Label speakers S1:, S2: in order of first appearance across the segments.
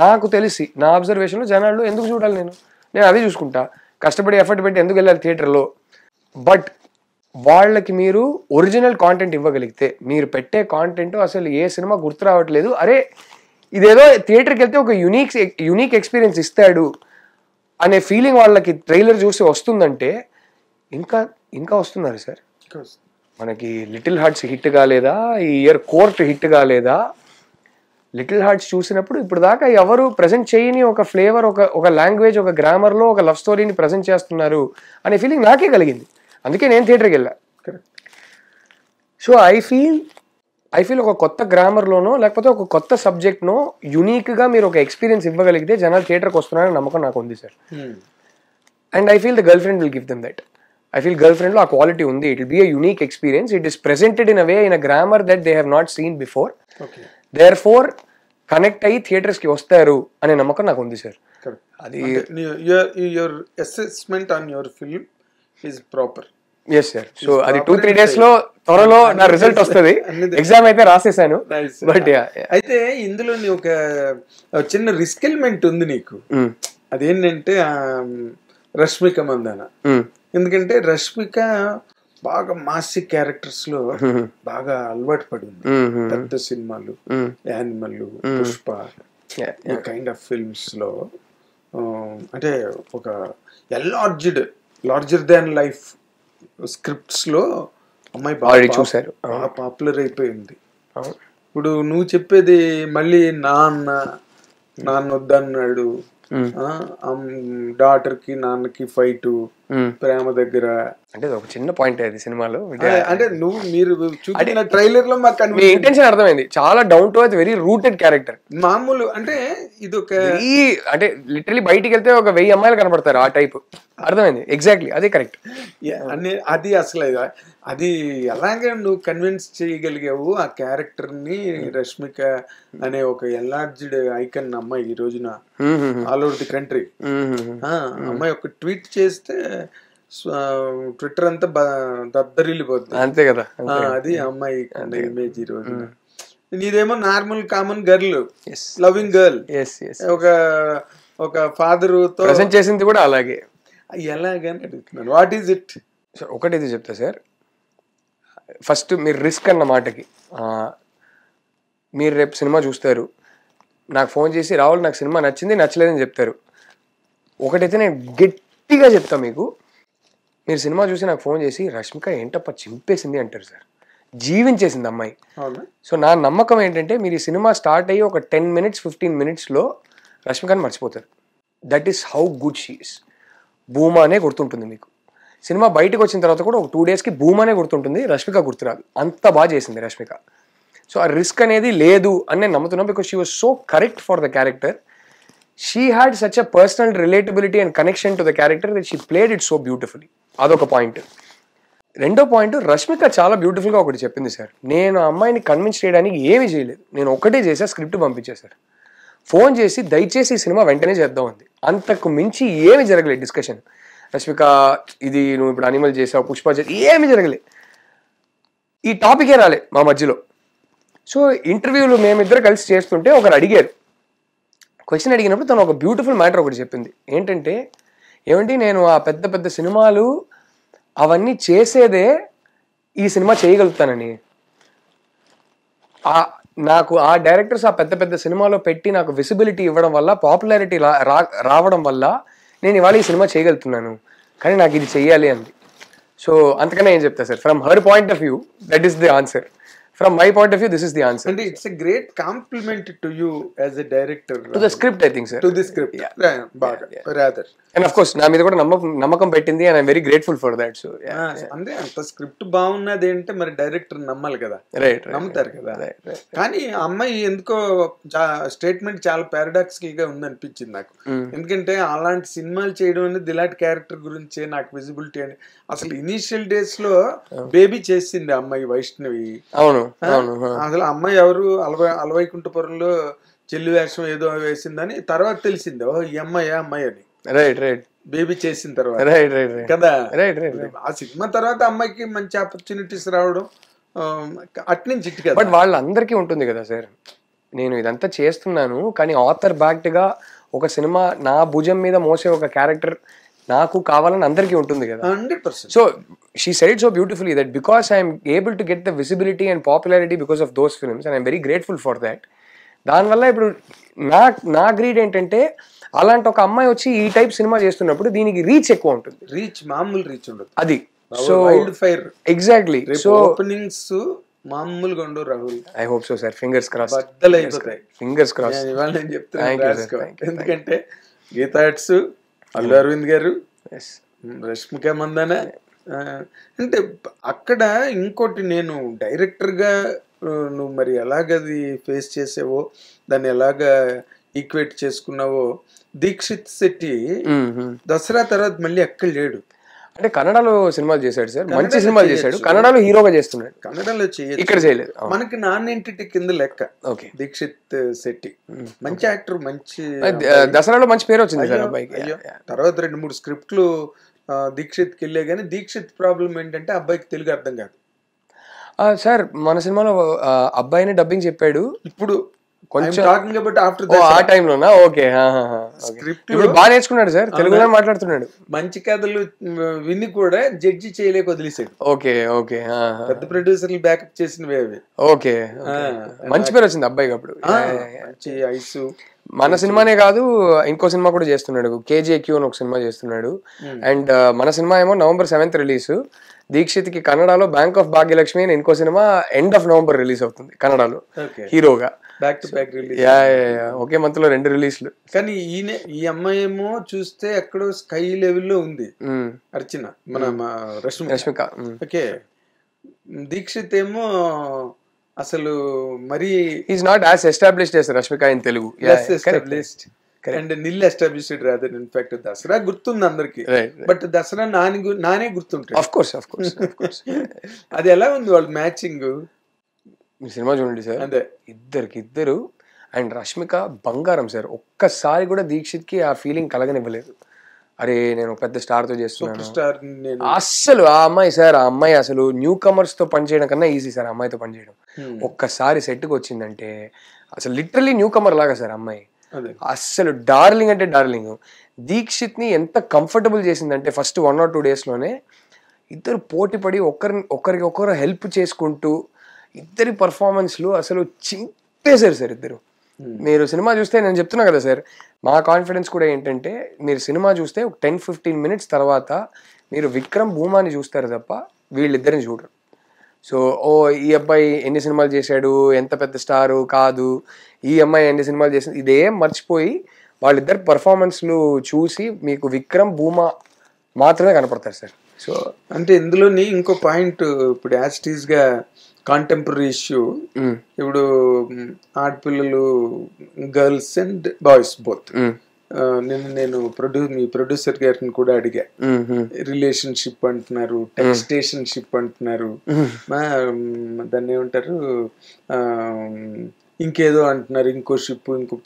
S1: నాకు తెలిసి నా అబ్జర్వేషన్లో జనాల్లో ఎందుకు చూడాలి, నేను అదే చూసుకుంటా, కష్టపడి ఎఫర్ట్ పెట్టి ఎందుకు వెళ్ళాలి థియేటర్లో. బట్ వాళ్ళకి మీరు ఒరిజినల్ కాంటెంట్ ఇవ్వగలిగితే, మీరు పెట్టే కాంటెంట్ అసలు ఏ సినిమా గుర్తు రావట్లేదు, అరే ఇదేదో థియేటర్కి వెళ్తే ఒక యూనిక్ ఎక్స్పీరియన్స్ ఇస్తాడు అనే ఫీలింగ్ వాళ్ళకి ట్రైలర్ చూసి వస్తుందంటే ఇంకా ఇంకా వస్తున్నారు సార్. మనకి లిటిల్ హార్ట్స్ హిట్ కాలేదా, ఈ ఇయర్ కోర్ట్ హిట్ కాలేదా? లిటిల్ హార్ట్స్ చూసినప్పుడు ఇప్పుడు దాకా ఎవరు ప్రజెంట్ చేయని ఒక ఫ్లేవర్, ఒక లాంగ్వేజ్, ఒక గ్రామర్లో ఒక లవ్ స్టోరీని ప్రజెంట్ చేస్తున్నారు అనే ఫీలింగ్ నాకే కలిగింది. అందుకే నేను థియేటర్కి వెళ్ళా. సో ఐ ఫీల్ ఒక కొత్త గ్రామర్లోనో లేకపోతే ఒక కొత్త సబ్జెక్ట్నో యూనిక్గా మీరు ఒక ఎక్స్పీరియన్స్ ఇవ్వగలిగితే జనాలు థియేటర్కి వస్తున్నారని నమ్మకం నాకు ఉంది sir. And I feel the girl friend will give them that. I feel girl ఫ్రెండ్లో ఆ క్వాలిటీ ఉంది. It will be a unique experience. It is presented in a way, in a grammar that they have not seen before. Therefore connect అయ్యి థియేటర్స్కి వస్తారు అనే నమ్మకం నాకు ఉంది సార్.
S2: అది your assessment on your film is proper.
S1: Yes sir. So అది 2-3 days లో త్వరలో నా రిజల్ట్ వస్తుంది. ఎగ్జామ్ అయితే రాసేసాను. బట్
S2: అయితే ఇందులో ఒక చిన్న రిస్క్ ఎలిమెంట్ ఉంది నీకు. అదేంటంటే రష్మిక మందాన. ఎందుకంటే రష్మిక బాగా మాసి క్యారెక్టర్స్ లో బాగా అలవాటు పడింది. పెద్ద సినిమాలు, యానిమల్, పుష్ప ఈ కైండ్ ఆఫ్ ఫిల్మ్స్ లో అంటే ఒక లార్జర్ దాన్ లైఫ్ స్క్రిప్ట్స్ లో అమ్మాయి బాగా
S1: చూసారు,
S2: బాగా పాపులర్ అయిపోయింది. ఇప్పుడు నువ్వు చెప్పేది మళ్ళీ నాన్న వద్దన్నాడు, డాటర్ కి నాన్నకి ఫైట్, ప్రేమ దగ్గర,
S1: అంటే ఒక చిన్న పాయింట్ అది సినిమాలో.
S2: అంటే మీరు చూసిన ట్రైలర్ లో మాకు
S1: మీ ఇంటెన్షన్ అర్థమైంది. చాలా down to earth, very rooted character.
S2: మామూలు అంటే ఇది ఒక
S1: అంటే లిటరలీ బయటికి వెళ్తే ఒక 1000 అమ్మాయిలు కనపడతారు ఆ టైప్. అర్థమైంది, ఎగ్జాక్ట్లీ అదే కరెక్ట్.
S2: అది అసలు అది ఎలాగే నువ్వు కన్విన్స్ చేయగలిగావు ఆ క్యారెక్టర్ ని. రష్మిక అనే ఒక ఎన్లార్జ్డ్ ఐకన్ అమ్మాయి ఈ రోజున ఆల్ ఓవర్ ది కంట్రీ. అమ్మాయి ఒక ట్వీట్ చేస్తే ట్విట్టర్ అంతా దద్దరిల్లిపోతుంది.
S1: అంతే కదా,
S2: అది అమ్మాయి ఇమేజ్ ఈ రోజున. నీదేమో normal common girl, loving girl, ఒక ఫాదర్ తో
S1: ప్రెజెంట్ చేసింది కూడా అలాగే.
S2: ఎలాగని అడుగుతున్నాను. What is it?
S1: ఒకటి చెప్తా సార్. ఫస్ట్ మీరు రిస్క్ అన్న మాటకి, మీరు రేపు సినిమా చూస్తారు, నాకు ఫోన్ చేసి రాహుల్ నాకు సినిమా నచ్చింది నచ్చలేదని చెప్తారు. ఒకటైతే నేను గట్టిగా చెప్తా మీకు, మీరు సినిమా చూసి నాకు ఫోన్ చేసి రష్మిక ఏంటప్ప చింపేసింది అంటారు సార్. జీవించేసింది అమ్మాయి. సో నా నమ్మకం ఏంటంటే మీరు ఈ సినిమా స్టార్ట్ అయ్యి ఒక 10 minutes 15 minutesలో రష్మికని మర్చిపోతారు. That is how good she is. Bhuma అనే గుర్తుంటుంది మీకు. సినిమా బయటకు వచ్చిన తర్వాత కూడా ఒక 2 daysకి భూమానే గుర్తుంటుంది, రష్మిక గుర్తురాదు. అంత బాగా చేసింది రష్మిక. సో ఆ రిస్క్ అనేది లేదు అని నేను నమ్ముతున్నాను. Because she was so correct for the character. She had such a personal relatability and connection to the character that she played it so beautifully. అదొక పాయింట్. రెండో పాయింట్, రష్మిక చాలా బ్యూటిఫుల్గా ఒకటి చెప్పింది సార్. నేను అమ్మాయిని కన్విన్స్ చేయడానికి ఏమీ చేయలేదు, నేను ఒకటే చేసా, స్క్రిప్ట్ పంపించేశారు. ఫోన్ చేసి దయచేసి ఈ సినిమా వెంటనే చేద్దాం అంది. అంతకు మించి ఏమి జరగలేదు డిస్కషన్. రష్మిక ఇది నువ్వు ఇప్పుడు అనిమల్ చేసావు, పుష్ప ఏమీ జరగలే, ఈ టాపికే రాలే మా మధ్యలో. సో ఇంటర్వ్యూలు మేమిద్దరు కలిసి చేస్తుంటే ఒకరు అడిగారు, క్వశ్చన్ అడిగినప్పుడు తను ఒక బ్యూటిఫుల్ మ్యాటర్ ఒకటి చెప్పింది. ఏంటంటే, ఏమంటే నేను ఆ పెద్ద పెద్ద సినిమాలు అవన్నీ చేసేదే ఈ సినిమా చేయగలుగుతానని. నాకు ఆ డైరెక్టర్స్ ఆ పెద్ద పెద్ద సినిమాలో పెట్టి నాకు విజిబిలిటీ ఇవ్వడం వల్ల, పాపులారిటీ రావడం వల్ల నేను ఇవాళ ఈ సినిమా చేయగలుగుతున్నాను, కానీ నాకు ఇది చెయ్యాలి అంది. సో అంతకన్నా ఏం చెప్తా sir. From her point of view that is the answer. From my point of view, this is the answer.
S2: And it's a great compliment to you as a director.
S1: To the script, I think, sir.
S2: To the script. Rather.
S1: And of course, నా మీద కూడా నమ్మకం పెట్టింది, and I'm very grateful for that. So,
S2: అంటే అంత script బాగున్నది అంటే మరి డైరెక్టర్ నమ్మాలి కదా, నమ్ముతారు కదా. కానీ అమ్మాయి ఎందుకో స్టేట్మెంట్ చాలా పారాడాక్సికల్ గా ఉంది అనిపించింది నాకు. ఎందుకంటే అలాంటి సినిమాలు చేయడం అనేది ఇలాంటి క్యారెక్టర్ గురించే నాకు విజిబిలిటీ అని. అసలు ఇనీషియల్ డేస్ లో బేబీ చేసింది అమ్మాయి వైష్ణవి.
S1: అవును,
S2: అసలు అమ్మాయి ఎవరు అలవైకుంఠపురంలో చెల్లి వేషం ఏదో వేసిందని తర్వాత తెలిసింది, ఓ ఈ అమ్మాయి అని.
S1: రైట్.
S2: బేబీ చేసిన తర్వాత
S1: కదా.
S2: ఆ సినిమా తర్వాత అమ్మాయికి మంచి ఆపర్చునిటీస్ రావడం అట్నుంచి.
S1: బట్ వాళ్ళందరికీ ఉంటుంది కదా సార్. నేను ఇదంతా చేస్తున్నాను కానీ ఆథర్ బ్యాక్డ్గా ఒక సినిమా నా భుజం మీద మోసే ఒక క్యారెక్టర్ నాకు కావాలని అందరికీ ఉంటుంది కదా.
S2: 100%.
S1: So she said it so beautifully that because I'm able to get the visibility and popularity because of those films and I'm very grateful for that. దానివల్ల ఇప్పుడు నా గ్రీడ్ ఏంటంటే అలాంటి ఒక అమ్మాయి వచ్చి ఈ టైప్ సినిమా చేస్తున్నప్పుడు దీనికి రీచ్ ఎక్కువ ఉంటుంది.
S2: రీచ్ మామూలు రీచ్ ఉండదు
S1: అది. So
S2: wild fire
S1: exactly. So
S2: openings మామూలుగా ఉండవు Rahul.
S1: I hope so sir. Fingers cross.
S2: బద్దలు అయిపోతాయి.
S1: Fingers cross.
S2: ఇవాళ నేను చెప్తాను ఎందుకంటే గీతా ఆర్ట్స్, అల్లు అరవింద్ గారు, రష్మిక మందాన. అంటే అక్కడ ఇంకోటి నేను డైరెక్టర్గా నువ్వు మరి ఎలాగది ఫేస్ చేసావో దాన్ని ఎలాగా ఈక్వేట్ చేసుకున్నావో. దీక్షిత్ శెట్టి దసరా తర్వాత మళ్ళీ ఎక్కడ లేడు.
S1: అంటే కన్నడలో సినిమాలు చేశాడు సార్, మంచి సినిమాలు చేశాడు. కన్నడలో హీరోగా చేస్తున్నాడు.
S2: కన్నడలో చేయొచ్చు,
S1: ఇక్కడ చేయలేదు.
S2: మనకి నాన్ ఎంటిటీ కింద లెక్క. ఓకే, దీక్షిత్ శెట్టి మంచి యాక్టర్, మంచి
S1: దసరాలో మంచి పేరు వచ్చింది సార్ అబ్బాయికి.
S2: తర్వాత 2-3 స్క్రిప్ట్లు దీక్షిత్కి వెళ్ళే కానీ దీక్షిత్ ప్రాబ్లం ఏంటంటే అబ్బాయికి తెలుగు అర్థం కాదు.
S1: సార్ మన సినిమాలో అబ్బాయిని డబ్బింగ్ చెప్పాడు.
S2: ఇప్పుడు కొంచెం
S1: ఆ టైంలోనా? ఓకే. స్క్రిప్ట్ బాగా నేర్చుకున్నాడు సార్, తెలుగులో మాట్లాడుతున్నాడు.
S2: మంచి కథలు విని కూడా జడ్జి చేయలేక వదిలేసాడు.
S1: Okay okay.
S2: పెద్ద ప్రొడ్యూసర్లు బ్యాకప్ చేసినవి అవి.
S1: ఓకే, మంచి పేరు వచ్చింది అబ్బాయికి అప్పుడు.
S2: మంచి ఐసు.
S1: మన సినిమానే కాదు ఇంకో సినిమా కూడా చేస్తున్నాడు, KJQ అని ఒక సినిమా చేస్తున్నాడు. అండ్ మన సినిమా ఏమో November 7th రిలీజ్. దీక్షిత్ కి కన్నడలో బ్యాంక్ ఆఫ్ భాగ్యలక్ష్మి అని ఇంకో cinema end of November release అవుతుంది కన్నడలో హీరోగా.
S2: Back to back release.
S1: Okay month లో 2 రిలీజ్లు.
S2: కానీ ఈ అమ్మాయి ఏమో చూస్తే ఎక్కడో స్కై లెవెల్లో ఉంది అర్చన, మన రష్మిక. ఓకే, దీక్షిత్ ఏమో అసలు మరి
S1: is not as established as Rashmika in Telugu.
S2: And nil established rather. In fact Dasara గుర్తుంది అందరికి, బట్ దసరా నానే గుర్తుంటాడు.
S1: Of course.
S2: అది ఎలా ఉంది వాళ్ళ మ్యాచింగ్?
S1: మీ సినిమా చూడండి సార్, అదే ఇద్దరు. అండ్ రష్మిక బంగారం సార్. ఒక్కసారి కూడా దీక్షిత్ కి ఆ ఫీలింగ్ కలగనివ్వలేదు, అరే నేను పెద్ద స్టార్ తో చేస్తున్నాను. అస్సలు ఆ అమ్మాయి అసలు న్యూ కమర్స్ తో పనిచేయడం కన్నా ఈజీ సార్ అమ్మాయితో పనిచేయడం. ఒక్కసారి సెట్కి వచ్చిందంటే అసలు లిటరలీ న్యూ కమర్ లాగా సార్ అమ్మాయి. అస్సలు డార్లింగ్ అంటే డార్లింగ్. దీక్షిత్ ని ఎంత కంఫర్టబుల్ చేసిందంటే ఫస్ట్ 1 or 2 days లోనే ఇద్దరు పోటీ పడి ఒకరికి హెల్ప్ చేసుకుంటూ ఇద్దరి పర్ఫార్మెన్స్లు అసలు చింపేశారు సార్ ఇద్దరు. మీరు సినిమా చూస్తే నేను చెప్తున్నా కదా సార్, మా కాన్ఫిడెన్స్ కూడా ఏంటంటే మీరు సినిమా చూస్తే ఒక 10-15 minutes తర్వాత మీరు విక్రమ్ భూమాని చూస్తారు తప్ప వీళ్ళిద్దరిని చూడరు. సో ఈ అబ్బాయి ఎన్ని సినిమాలు చేశాడు, ఎంత పెద్ద స్టారు కాదు, ఈ అమ్మాయి ఎన్ని సినిమాలు చేసింది, ఇదేం మర్చిపోయి వాళ్ళిద్దరు పర్ఫార్మెన్స్లు చూసి మీకు విక్రమ్ భూమా మాత్రమే కనపడతారు సార్.
S2: సో అంటే ఇందులోని ఇంకో పాయింట్, ఇప్పుడు యాజ్ గా కాంటెంపరీ ఇష్యూ, ఇప్పుడు ఆడపిల్లలు గర్ల్స్ అండ్ బాయ్స్ బోత్. నేను మీ ప్రొడ్యూసర్ గారిని కూడా అడిగా, రిలేషన్షిప్ అంటున్నారు, టెక్స్టేషన్షిప్ అంటున్నారు, దాన్ని ఏమంటారు ఇంకేదో అంటున్నారు, ఇంకో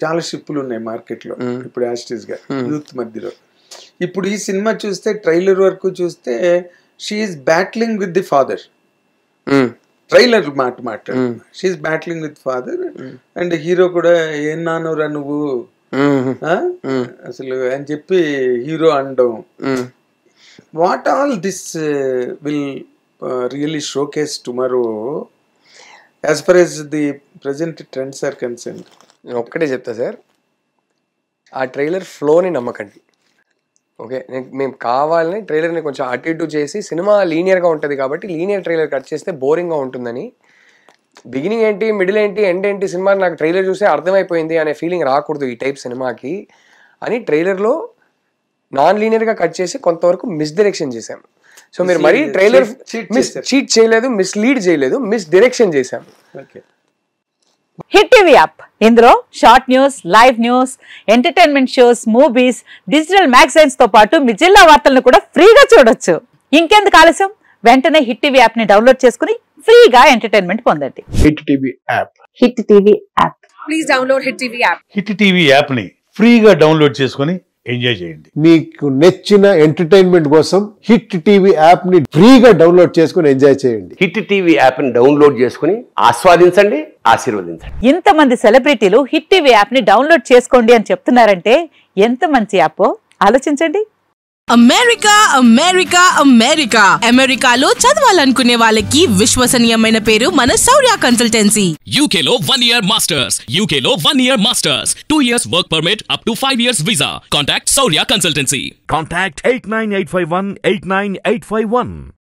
S2: చాలా షిప్పులు ఉన్నాయి మార్కెట్ లో ఇప్పుడు యాజ్ గా యూత్ మధ్యలో. ఇప్పుడు ఈ సినిమా చూస్తే ట్రైలర్ వరకు చూస్తే she is battling with the father. Trailer మాట్లాడు, she is battling with father. And hero కూడా ఏం నానురా నువ్వు అసలు అని చెప్పి హీరో అనడం. What all this will really showcase tomorrow as far as the present trends are concerned?
S1: నేను ఒక్కటే చెప్తా సార్, ఆ ట్రైలర్ ఫ్లోని నమ్మకండి. ఓకే, మేము కావాలని ట్రైలర్ని కొంచెం అటు ఇటు చేసి సినిమా లీనియర్గా ఉంటుంది కాబట్టి లీనియర్ ట్రైలర్ కట్ చేస్తే బోరింగ్గా ఉంటుందని, బిగినింగ్ ఏంటి మిడిల్ ఏంటి ఎండ్ ఏంటి సినిమా నాకు ట్రైలర్ చూస్తే అర్థమైపోయింది అనే ఫీలింగ్ రాకూడదు ఈ టైప్ సినిమాకి అని ట్రైలర్లో నాన్ లీనియర్గా కట్ చేసి కొంతవరకు మిస్డైరెక్షన్ చేశాం. సో మీరు మరీ ట్రైలర్ చీట్ చేయలేదు, మిస్లీడ్ చేయలేదు, మిస్డైరెక్షన్ చేశాం.
S3: హిట్ టీవీ యాప్, ఇందులో short news, live news, entertainment shows, movies, digital magazines తో పాటు మీ జిల్లా వార్తలను కూడా ఫ్రీగా చూడొచ్చు. ఇంకెందుకు ఆలస్యం, వెంటనే హిట్ టీవీ యాప్ ని డౌన్లోడ్ చేసుకుని ఫ్రీగా ఎంటర్టైన్మెంట్ పొందండి.
S4: Hit TV app,
S3: hit TV app,
S5: please download hit TV app.
S4: Hit TV app ని ఫ్రీగా డౌన్లోడ్ చేసుకుని ఎంజాయ్ చేయండి.
S5: మీకు నచ్చిన ఎంటర్టైన్మెంట్ కోసం హిట్ టీవీ యాప్ ని ఫ్రీగా డౌన్లోడ్ చేసుకుని ఎంజాయ్ చేయండి.
S6: హిట్ టీవీ యాప్ ని డౌన్లోడ్ చేసుకుని ఆస్వాదించండి, ఆశీర్వదించండి.
S3: ఇంతమంది సెలబ్రిటీలు హిట్ టీవీ యాప్ ని డౌన్లోడ్ చేసుకోండి అని చెప్తున్నారంటే ఎంత మంచి యాప్ ఆలోచించండి.
S7: అమెరికా అమెరికా అమెరికా అమెరికాలో చదవాలనుకునే వాళ్ళకి విశ్వసనీయమైన పేరు మన శౌర్య కన్సల్టెన్సీ.
S8: UK లో 1 year masters, UK లో 1 year masters, 2 years work permit up to 5 years visa. Contact Saurya Consultancy.
S4: Contact 89851 89851.